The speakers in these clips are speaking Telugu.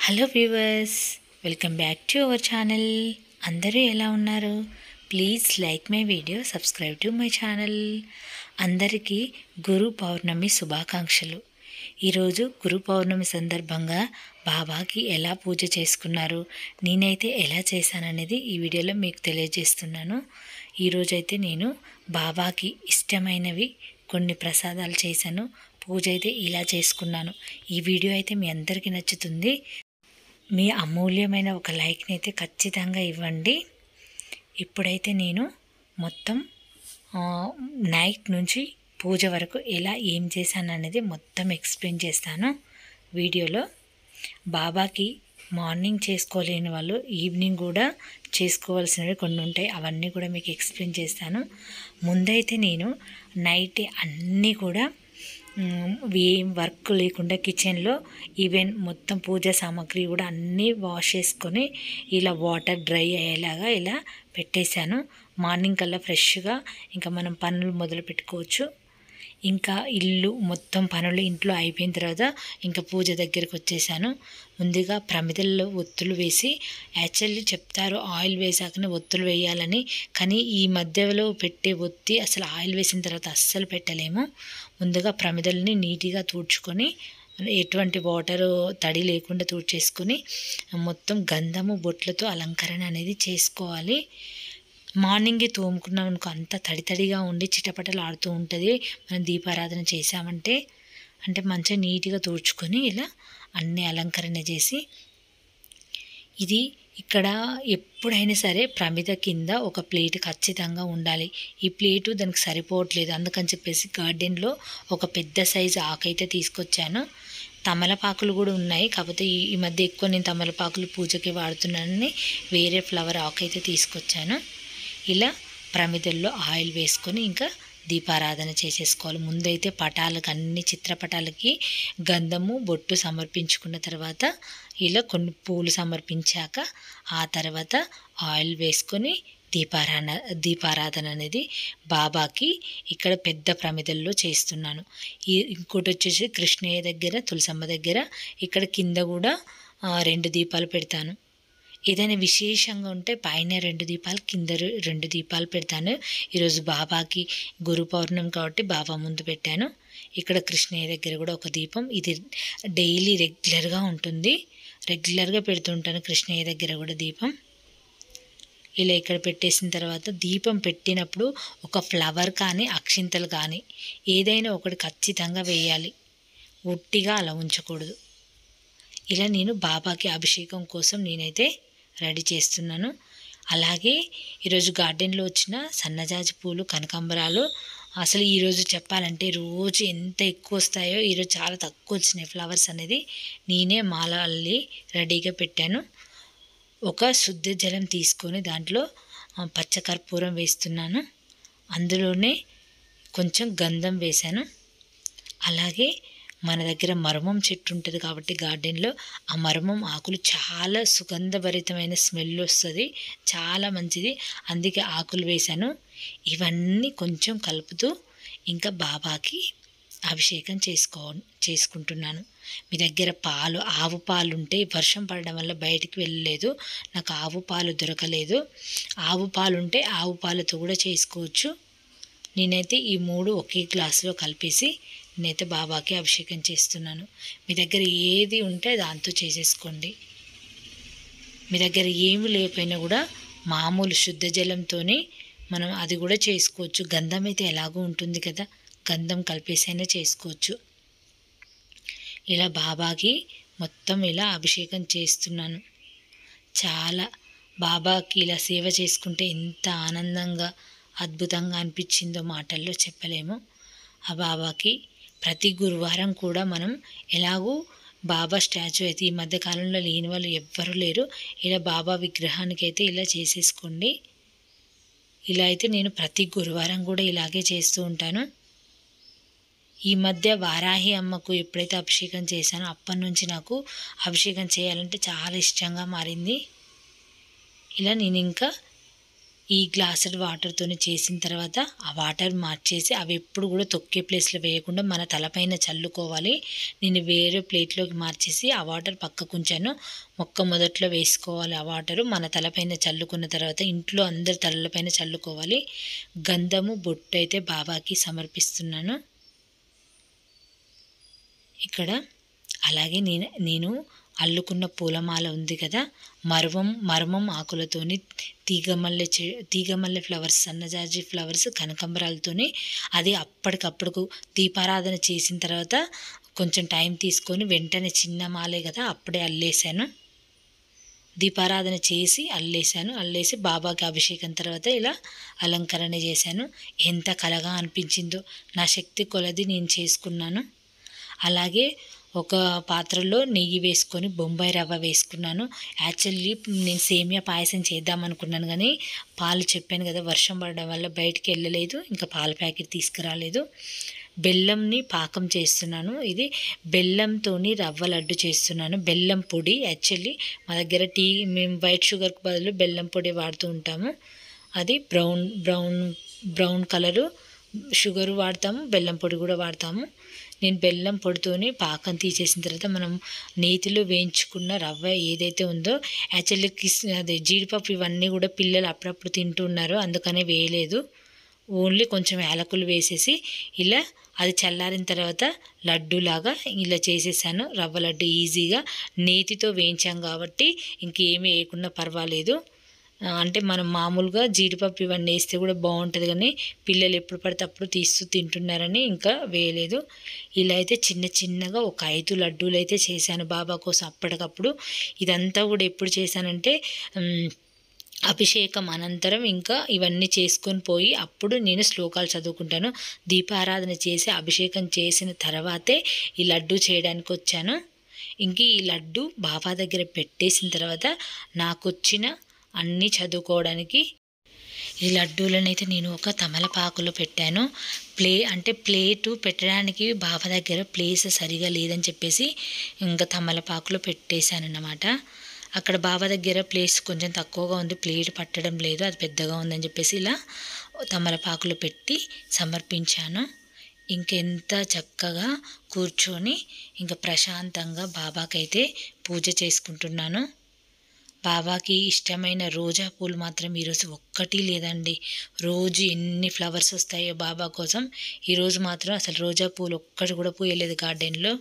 Hello viewers, welcome back to our channel. అందరూ ఎలా ఉన్నారు? Please like my video, subscribe to my channel. అందరికీ గురు పౌర్ణమి శుభాకాంక్షలు. ఈరోజు గురు పౌర్ణమి సందర్భంగా బాబాకి ఎలా పూజ చేసుకున్నారు, నేనైతే ఎలా చేశాననేది ఈ వీడియోలో మీకు తెలియజేస్తున్నాను. ఈరోజైతే నేను బాబాకి ఇష్టమైనవి కొన్ని ప్రసాదాలు చేశాను. పూజ అయితే ఇలా చేసుకున్నాను. ఈ వీడియో అయితే మీ అందరికీ నచ్చుతుంది. మీ అమూల్యమైన ఒక లైక్ని అయితే ఖచ్చితంగా ఇవ్వండి. ఇప్పుడైతే నేను మొత్తం నైట్ నుంచి పూజ వరకు ఎలా ఏం చేశాను అనేది మొత్తం ఎక్స్ప్లెయిన్ చేస్తాను వీడియోలో. బాబాకి మార్నింగ్ చేసుకోలేని వాళ్ళు ఈవినింగ్ కూడా చేసుకోవాల్సినవి కొన్ని ఉంటాయి, అవన్నీ కూడా మీకు ఎక్స్ప్లెయిన్ చేస్తాను. ముందైతే నేను నైట్ అన్నీ కూడా ఏం వర్క్ లేకుండా కిచెన్లో ఈవెన్ మొత్తం పూజా సామాగ్రి కూడా అన్నీ వాష్ చేసుకొని ఇలా వాటర్ డ్రై అయ్యేలాగా ఇలా పెట్టేశాను. మార్నింగ్ కల్లా ఫ్రెష్గా ఇంకా మనం పనులు మొదలు పెట్టుకోవచ్చు. ఇంకా ఇల్లు మొత్తం పనులు ఇంట్లో అయిపోయిన తర్వాత ఇంకా పూజ దగ్గరికి వచ్చేసాను. ముందుగా ప్రమిదల్లో ఒత్తులు వేసి, యాక్చువల్లీ చెప్తారు ఆయిల్ వేసాకనే ఒత్తులు వేయాలని, కానీ ఈ మధ్యలో పెట్టే ఒత్తి అసలు ఆయిల్ వేసిన తర్వాత అస్సలు పెట్టలేము. ముందుగా ప్రమిదల్ని నీట్గా తుడుచుకొని, ఎటువంటి వాటర్ తడి లేకుండా తుడిచేసుకొని మొత్తం గంధము బొట్లతో అలంకరణ అనేది చేసుకోవాలి. మార్నింగే తోముకున్నాం అనుకో అంత తడిగా ఉండి చిటపటలు ఆడుతూ ఉంటుంది. మనం దీపారాధన చేసామంటే మంచిగా నీట్గా తుడుచుకొని ఇలా అన్ని అలంకరణ చేసి, ఇది ఇక్కడ ఎప్పుడైనా సరే ప్రమిద కింద ఒక ప్లేట్ ఖచ్చితంగా ఉండాలి. ఈ ప్లేటు దానికి సరిపోవట్లేదు, అందుకని చెప్పేసి గార్డెన్లో ఒక పెద్ద సైజు ఆకైతే తీసుకొచ్చాను. తమలపాకులు కూడా ఉన్నాయి, కాకపోతే ఈ మధ్య ఎక్కువ నేను తమలపాకులు పూజకి వాడుతున్నానని వేరే ఫ్లవర్ ఆకైతే తీసుకొచ్చాను. ఇలా ప్రమిదల్లో ఆయిల్ వేసుకొని ఇంకా దీపారాధన చేసేసుకోవాలి. ముందైతే పటాలకు అన్ని చిత్రపటాలకి గంధము బొట్టు సమర్పించుకున్న తర్వాత ఇలా కొన్ని పూలు సమర్పించాక ఆ తర్వాత ఆయిల్ వేసుకొని దీపారాధన అనేది బాబాకి ఇక్కడ పెద్ద ప్రమిదల్లో చేస్తున్నాను. ఇంకోటి వచ్చేసి కృష్ణయ్య దగ్గర, తులసమ్మ దగ్గర ఇక్కడ కింద కూడా 2 దీపాలు పెడతాను. ఏదైనా విశేషంగా ఉంటే పైన 2 దీపాలు, కింద 2 దీపాలు పెడతాను. ఈరోజు బాబాకి గురు పౌర్ణమి కాబట్టి బాబా ముందు పెట్టాను. ఇక్కడ కృష్ణయ్య దగ్గర కూడా ఒక దీపం, ఇది డైలీ రెగ్యులర్గా ఉంటుంది, రెగ్యులర్గా పెడుతుంటాను కృష్ణయ్య దగ్గర కూడా దీపం. ఇలా ఇక్కడ పెట్టేసిన తర్వాత దీపం పెట్టినప్పుడు ఒక ఫ్లవర్ కానీ అక్షింతలు కానీ ఏదైనా ఒకటి ఖచ్చితంగా వేయాలి, ఒట్టిగా అలా ఉంచకూడదు. ఇలా నేను బాబాకి అభిషేకం కోసం నేనైతే రెడీ చేస్తున్నాను. అలాగే ఈరోజు గార్డెన్లో వచ్చిన సన్నజాజి పూలు, కనకాంబరాలు అసలు ఈరోజు చెప్పాలంటే రోజు ఎంత ఎక్కువ వస్తాయో ఈరోజు చాలా తక్కువ వచ్చినాయి ఫ్లవర్స్ అనేది. నేనే మాల అల్లి రెడీగా పెట్టాను. ఒక శుద్ధ జలం తీసుకొని దాంట్లో పచ్చకర్పూరం వేస్తున్నాను, అందులోనే కొంచెం గంధం వేశాను. అలాగే మన దగ్గర మర్మం చెట్టు ఉంటుంది కాబట్టి గార్డెన్లో ఆ మర్మం ఆకులు చాలా సుగంధభరితమైన స్మెల్ వస్తుంది, చాలా మంచిది, అందుకే ఆకులు వేశాను. ఇవన్నీ కొంచెం కలుపుతూ ఇంకా బాబాకి అభిషేకం చేసుకుంటున్నాను. మీ దగ్గర ఆవు పాలు ఉంటే, వర్షం పడడం వల్ల బయటికి వెళ్ళలేదు, నాకు ఆవు పాలు దొరకలేదు. ఆవు పాలు ఉంటే ఆవు పాలతో కూడా చేసుకోవచ్చు. నేనైతే ఈ 3 ఒకే గ్లాసులో కలిపేసి నేనైతే బాబాకి అభిషేకం చేస్తున్నాను. మీ దగ్గర ఏది ఉంటే దాంతో చేసేసుకోండి. మీ దగ్గర ఏమి లేకపోయినా కూడా మామూలు శుద్ధ జలంతోనే మనం అది కూడా చేసుకోవచ్చు. గంధం అయితే ఎలాగో ఉంటుంది కదా, గంధం కలిపేసైనా చేసుకోవచ్చు. ఇలా బాబాకి మొత్తం ఇలా అభిషేకం చేస్తున్నాను. చాలా బాబాకి ఇలా సేవ చేసుకుంటే ఎంత ఆనందంగా అద్భుతంగా అనిపించిందో మాటల్లో చెప్పలేము. ఆ బాబాకి ప్రతి గురువారం కూడా మనం ఎలాగూ బాబా స్టాచ్యూ అయితే ఈ మధ్యకాలంలో లేని వాళ్ళు ఎవ్వరూ లేరు, ఇలా బాబా విగ్రహానికి అయితే ఇలా చేసేసుకోండి. ఇలా అయితే నేను ప్రతి గురువారం కూడా ఇలాగే చేస్తూ ఉంటాను. ఈ మధ్య వారాహి అమ్మకు ఎప్పుడైతే అభిషేకం చేశానో అప్పటి నుంచి నాకు అభిషేకం చేయాలంటే చాలా ఇష్టంగా మారింది. ఇలా నేను ఇంకా ఈ గ్లాసుడ్ వాటర్తోని చేసిన తర్వాత ఆ వాటర్ మార్చేసి అవి ఎప్పుడు కూడా తొక్కే ప్లేస్లో వేయకుండా మన తలపైన చల్లుకోవాలి. నేను వేరే ప్లేట్లోకి మార్చేసి ఆ వాటర్ పక్కకు ఉంచాను. మొదట్లో వేసుకోవాలి. ఆ వాటరు మన తలపైన చల్లుకున్న తర్వాత ఇంట్లో అందరి తలపైన చల్లుకోవాలి. గంధము బొట్టు అయితే బాబాకి సమర్పిస్తున్నాను ఇక్కడ. అలాగే నేను అల్లుకున్న పూలమాల ఉంది కదా, మర్మం ఆకులతోని తీగమల్లె ఫ్లవర్స్, సన్నజాజి ఫ్లవర్స్, కనకంబరాలతోని అది అప్పటికప్పుడు దీపారాధన చేసిన తర్వాత కొంచెం టైం తీసుకొని వెంటనే చిన్న మాలే కదా అప్పుడే అల్లేసాను. దీపారాధన చేసి అల్లేసి బాబాకి అభిషేకం తర్వాత ఇలా అలంకరణ చేశాను. ఎంత కలగా అనిపించిందో. నా శక్తి కొలది నేను చేసుకున్నాను. అలాగే ఒక పాత్రలో నెయ్యి వేసుకొని బొంబాయి రవ్వ వేసుకున్నాను. యాక్చువల్లీ నేను సేమియా పాయసం చేద్దామనుకున్నాను కానీ పాలు చెప్పాను కదా వర్షం పడడం వల్ల బయటికి వెళ్ళలేదు, ఇంకా పాల ప్యాకెట్ తీసుకురాలేదు. బెల్లంని పాకం చేస్తున్నాను. ఇది బెల్లంతో రవ్వ లడ్డు చేస్తున్నాను. బెల్లం పొడి, యాక్చువల్లీ మా దగ్గర మేము వైట్ షుగర్కి బదులు బెల్లం పొడి వాడుతూ ఉంటాము. అది బ్రౌన్ కలరు షుగర్ వాడతాము, బెల్లం పొడి కూడా వాడతాము. నేను బెల్లం పొడితోని పాకం తీసేసిన తర్వాత మనం నేతిలో వేయించుకున్న రవ్వ ఏదైతే ఉందో, యాక్చువల్లీ అదే జీడిపప్పు ఇవన్నీ కూడా పిల్లలు అప్పుడప్పుడు తింటున్నారు, అందుకనే వేయలేదు. ఓన్లీ కొంచెం యాలకులు వేసేసి ఇలా అది చల్లారిన తర్వాత లడ్డూలాగా ఇలా చేసేసాను. రవ్వ లడ్డు ఈజీగా నేతితో వేయించాం కాబట్టి ఇంకేమీ వేయకుండా పర్వాలేదు. అంటే మనం మామూలుగా జీడిపప్పు ఇవన్నీ వేస్తే కూడా బాగుంటుంది కానీ పిల్లలు ఎప్పుడు పడితే అప్పుడు తీస్తూ తింటున్నారని ఇంకా వేయలేదు. ఇలా అయితే చిన్నగా ఒక 5 లడ్డూలు అయితే చేశాను బాబా కోసం అప్పటికప్పుడు. ఇదంతా కూడా ఎప్పుడు చేశానంటే అభిషేకం అనంతరం ఇంకా ఇవన్నీ చేసుకొని పోయి అప్పుడు నేను శ్లోకాలు చదువుకుంటాను. దీపారాధన చేసి అభిషేకం చేసిన తర్వాతే ఈ లడ్డు చేయడానికి వచ్చాను. ఇంక ఈ లడ్డు బాబా దగ్గర పెట్టేసిన తర్వాత నాకు వచ్చిన అన్నీ చదువుకోవడానికి ఈ లడ్డూలనైతే నేను ఒక తమలపాకులో పెట్టాను. ప్లేటు పెట్టడానికి బాబా దగ్గర ప్లేస్ సరిగా లేదని చెప్పేసి ఇంకా తమలపాకులో పెట్టేశాను అన్నమాట. అక్కడ బాబా దగ్గర ప్లేస్ కొంచెం తక్కువగా ఉంది, ప్లేట్ పట్టడం లేదు, అది పెద్దగా ఉందని చెప్పేసి ఇలా తమలపాకులో పెట్టి సమర్పించాను. ఇంకెంత చక్కగా కూర్చొని ఇంకా ప్రశాంతంగా బాబాకైతే పూజ చేసుకుంటున్నాను. బాబాకి ఇష్టమైన రోజా పూలు మాత్రం ఈరోజు ఒక్కటి లేదండి. రోజు ఎన్ని ఫ్లవర్స్ వస్తాయో బాబా కోసం, ఈరోజు మాత్రం అసలు రోజా పూలు ఒక్కటి కూడా పూయలేదు గార్డెన్లో.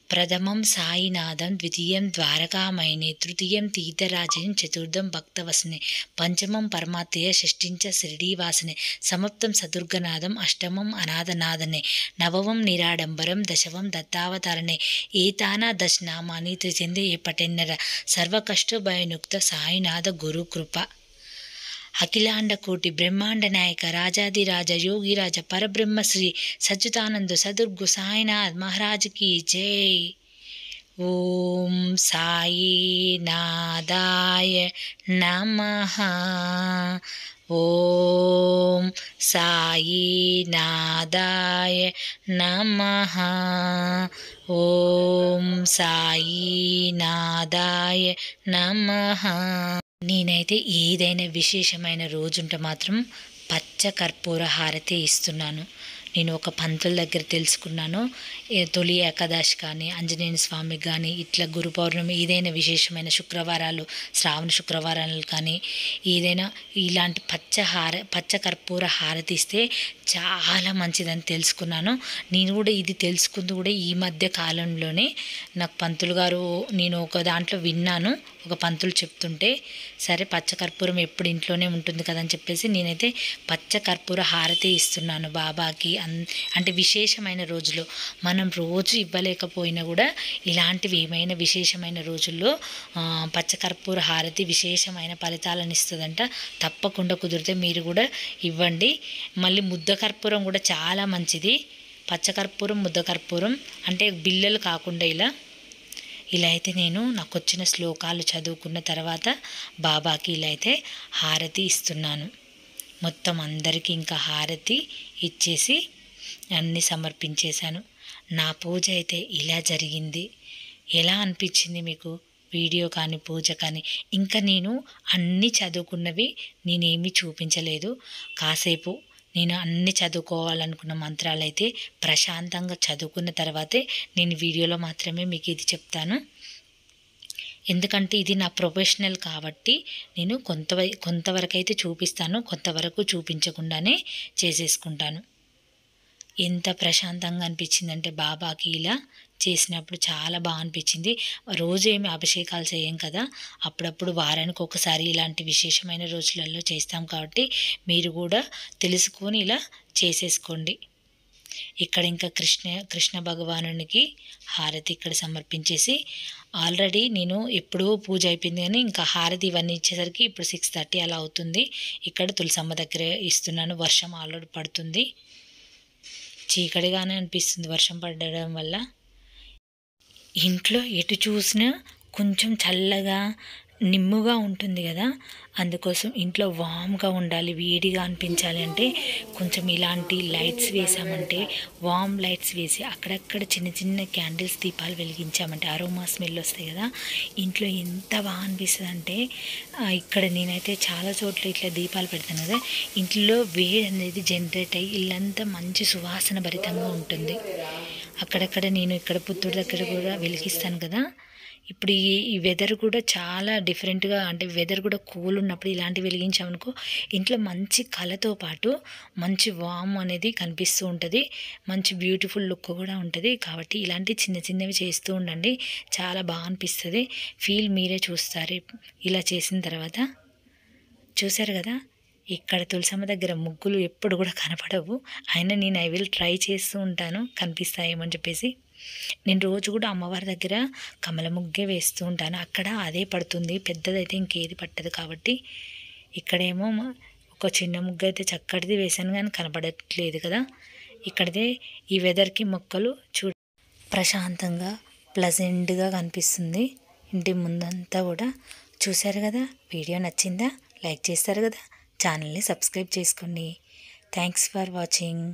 ప్రథమం సాయినాథం, ద్వితీయం ద్వారకామయినే, తృతీయం తీర్థరాజన్, చతుర్థం భక్తవసనే, పంచమం పరమాత్మయ, షష్ఠించ శిరిడీవాసనే, సమాప్తం సదుర్గనాథం, అష్టమం అనాథనాథనే, నవమం నిరాడంబరం, దశమం దత్తావతారణే, ఏతానా దశనామాని త్రిచందే ఏ పటెన్నర, సర్వకష్టభయనుక్త సాయినాథ గురు కృప. అఖిలాండ కోటి బ్రహ్మాండ నాయక రాజాదిరాజ యోగిరాజ పరబ్రహ్మ శ్రీ సచ్యుతానంద సదుర్గు సాయినాథ్ మహారాజ్కి జై. ఓం సాయినాథాయ నమః. ఓం సాయినాథాయ నమః. ఓం సాయినాథాయ నమః. నేనైతే ఏదైనా విశేషమైన రోజుంటే మాత్రం పచ్చ కర్పూర హారతి ఇస్తున్నాను. నేను ఒక పంతుల దగ్గర తెలుసుకున్నాను, తొలి ఏకాదశి కానీ ఆంజనేయ స్వామికి కానీ ఇట్లా గురు పౌర్ణమి ఏదైనా విశేషమైన శుక్రవారాలు, శ్రావణ శుక్రవారాలు కానీ ఏదైనా ఇలాంటి పచ్చ కర్పూర హారతి ఇస్తే చాలా మంచిదని తెలుసుకున్నాను. నేను కూడా ఇది తెలుసుకుంది కూడా ఈ మధ్య కాలంలోనే. నాకు పంతులు గారు, నేను ఒక దాంట్లో విన్నాను, ఒక పంతులు చెప్తుంటే సరే పచ్చకర్పూరం ఎప్పుడు ఇంట్లోనే ఉంటుంది కదని చెప్పేసి నేనైతే పచ్చకర్పూర హారతి ఇస్తున్నాను బాబాకి. అంటే విశేషమైన రోజులో మనం రోజు ఇవ్వలేకపోయినా కూడా ఇలాంటివి ఏమైనా విశేషమైన రోజుల్లో పచ్చకర్పూర హారతి విశేషమైన ఫలితాలను ఇస్తుందంట. తప్పకుండా కుదిరితే మీరు కూడా ఇవ్వండి. మళ్ళీ ముద్ద కర్పూరం కూడా చాలా మంచిది. పచ్చకర్పూరం, ముద్ద కర్పూరం అంటే బిళ్ళలు కాకుండా ఇలా అయితే నేను నాకు వచ్చిన శ్లోకాలు చదువుకున్న తర్వాత బాబాకి ఇలా అయితే హారతి ఇస్తున్నాను. మొత్తం అందరికీ ఇంకా హారతి ఇచ్చేసి అన్నీ సమర్పించేశాను. నా పూజ అయితే ఇలా జరిగింది. ఎలా అనిపించింది మీకు వీడియో కానీ పూజ కానీ. ఇంకా నేను అన్నీ చదువుకున్నవి నేనేమీ చూపించలేదు. కాసేపు నేను అన్నీ చదువుకోవాలనుకున్న మంత్రాలైతే ప్రశాంతంగా చదువుకున్న తర్వాతే నేను వీడియోలో మాత్రమే మీకు ఇది చెప్తాను. ఎందుకంటే ఇది నా ప్రొఫెషనల్ కాబట్టి నేను కొంతవరకు అయితే చూపిస్తాను, కొంతవరకు చూపించకుండానే చేసేసుకుంటాను. ఎంత ప్రశాంతంగా అనిపించిందంటే బాబాకి ఇలా చేసినప్పుడు చాలా బాగా అనిపించింది. రోజు ఏమి అభిషేకాలు చేయం కదా, అప్పుడప్పుడు వారానికి ఒకసారి ఇలాంటి విశేషమైన రోజులలో చేస్తాం కాబట్టి మీరు కూడా తెలుసుకొని ఇలా చేసేసుకోండి. ఇక్కడ ఇంకా కృష్ణ భగవానునికి హారతి ఇక్కడ సమర్పించేసి, ఆల్రెడీ నేను ఎప్పుడో పూజ అయిపోయింది కానీ ఇంకా హారతి ఇవన్నీ ఇచ్చేసరికి ఇప్పుడు 6:30 అలా అవుతుంది. ఇక్కడ తులసమ్మ దగ్గర ఇస్తున్నాను. వర్షం ఆల్రెడీ పడుతుంది, చీకటిగానే అనిపిస్తుంది వర్షం పడడం వల్ల. ఇంట్లో ఎటు చూసినా కొంచెం చల్లగా నిమ్ముగా ఉంటుంది కదా, అందుకోసం ఇంట్లో వామ్గా ఉండాలి, వేడిగా అనిపించాలి అంటే కొంచెం ఇలాంటి లైట్స్ వేసామంటే, వామ్ లైట్స్ వేసి అక్కడక్కడ చిన్న చిన్న క్యాండిల్స్ దీపాలు వెలిగించామంటే అరోమా స్మెల్ వస్తాయి కదా, ఇంట్లో ఎంత బాగా అనిపిస్తుంది అంటే. ఇక్కడ నేనైతే చాలా చోట్ల ఇట్లా దీపాలు పెడతాను కదా, ఇంట్లో వేడి అనేది జనరేట్ అయ్యి ఇల్లంతా మంచి సువాసన భరితంగా ఉంటుంది. అక్కడక్కడ నేను ఇక్కడ పుత్తూరు దగ్గర కూడా వెలిగిస్తాను కదా. ఇప్పుడు ఈ వెదర్ కూడా చాలా డిఫరెంట్గా, అంటే వెదర్ కూడా కూల్ ఉన్నప్పుడు ఇలాంటివి వెలిగించామనుకో ఇంట్లో మంచి కళతో పాటు మంచి వామ్ అనేది కనిపిస్తూ ఉంటుంది, మంచి బ్యూటిఫుల్ లుక్ కూడా ఉంటుంది. కాబట్టి ఇలాంటి చిన్న చిన్నవి చేస్తూ ఉండండి, చాలా బాగా అనిపిస్తుంది. ఫీల్ మీరే చూస్తారు ఇలా చేసిన తర్వాత. చూసారు కదా, ఇక్కడ తులసమ్మ దగ్గర ముగ్గులు ఎప్పుడు కూడా కనపడవు, అయినా నేను ఐ విల్ ట్రై చేస్తూ ఉంటాను కనిపిస్తాయేమని చెప్పేసి. నేను రోజు కూడా అమ్మవారి దగ్గర కమల ముగ్గే వేస్తూ ఉంటాను, అక్కడ అదే పడుతుంది, పెద్దదైతే ఇంకేది పట్టదు కాబట్టి. ఇక్కడేమో ఒక చిన్న ముగ్గు అయితే చక్కటిది వేసాను కానీ కనపడట్లేదు కదా. ఇక్కడదే ఈ వెదర్కి మొక్కలు ప్రశాంతంగా ప్లజెంట్గా కనిపిస్తుంది ఇంటి ముందంతా కూడా. చూశారు కదా, వీడియో నచ్చిందా? లైక్ చేస్తారు కదా, ఛానల్ని సబ్స్క్రైబ్ చేసుకోండి. Thanks for watching.